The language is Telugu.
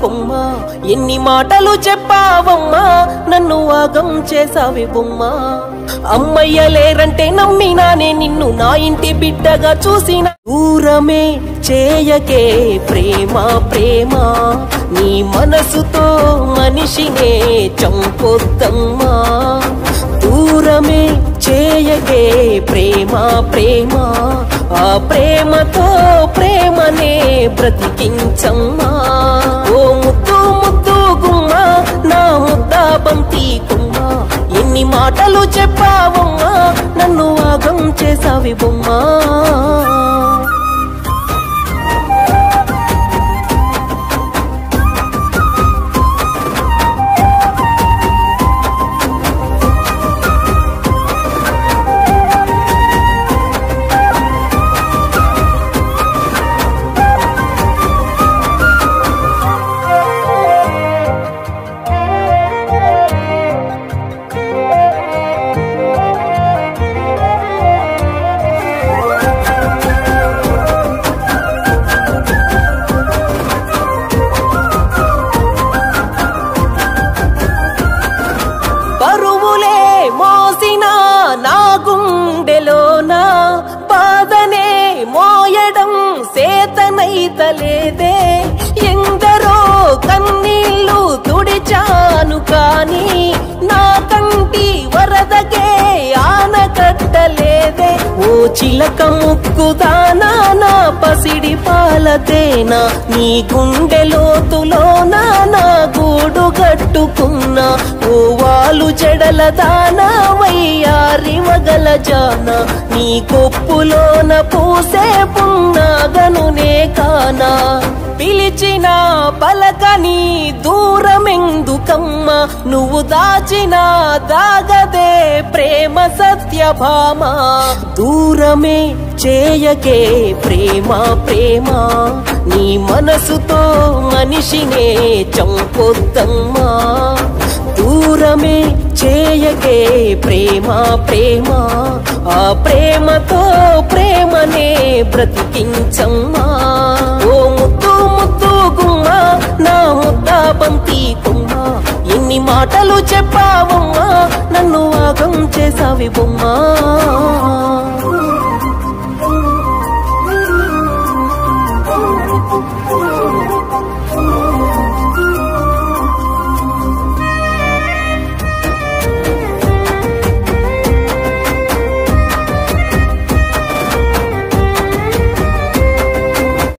కొమ్మ ఎన్ని మాటలు చెప్పావమ్మా నన్ను ఆగం చేసావి బొమ్మ అమ్మయ్య లేరంటే నమ్మినానే నిన్ను నా ఇంటి బిడ్డగా చూసిన దూరమే చేయకే ప్రేమ ప్రేమ నీ మనసుతో మనిషినే చంపొద్దమ్మా దూరమే చేయకే ప్రేమ ప్రేమ ఆ ప్రేమతో ప్రేమనే బ్రతికించమ్మా ఓ ముద్దు ముద్దు గుమ్మ నా ముద్దా బంతి కుమ్మ ఎన్ని మాటలు చెప్పావమ్మా నన్ను ఆగం చేసావి బొమ్మ బాధనే మోయడం సేతనైతలేదే ఎందరో కన్నీళ్ళు తుడిచాను కానీ నా కంటి వరదకే ఆనకట్టలేదే ఓ చిలక ముక్కుదానా నా పసిడి పాలతేనా నీ గుండె లోతులోనా నా గూడు గట్టుకున్నా ఓ వాలు జడల దానా వయ్యారి వగల జానా నీ కొప్పులోన పూసే పున్నాగనునే కానా పిలిచిన పలకని దూరమెందుకమ్మ నువ్వు దాచిన దాగదే ప్రేమ సత్యభామ దూరమే చేయకే ప్రేమ ప్రేమ నీ మనసుతో మనిషినే చంపొద్దమ్మా దూరమే చేయకే ప్రేమ ప్రేమ ఆ ప్రేమతో ప్రేమనే బ్రతికించమ్మా ఓ ముద్దు ముద్దు గుమ్మ నా ముద్దా బంతి కొమ్మ ఎన్ని మాటలు చెప్పావమ్మా నన్ను ఆగం చేసావి బొమ్మ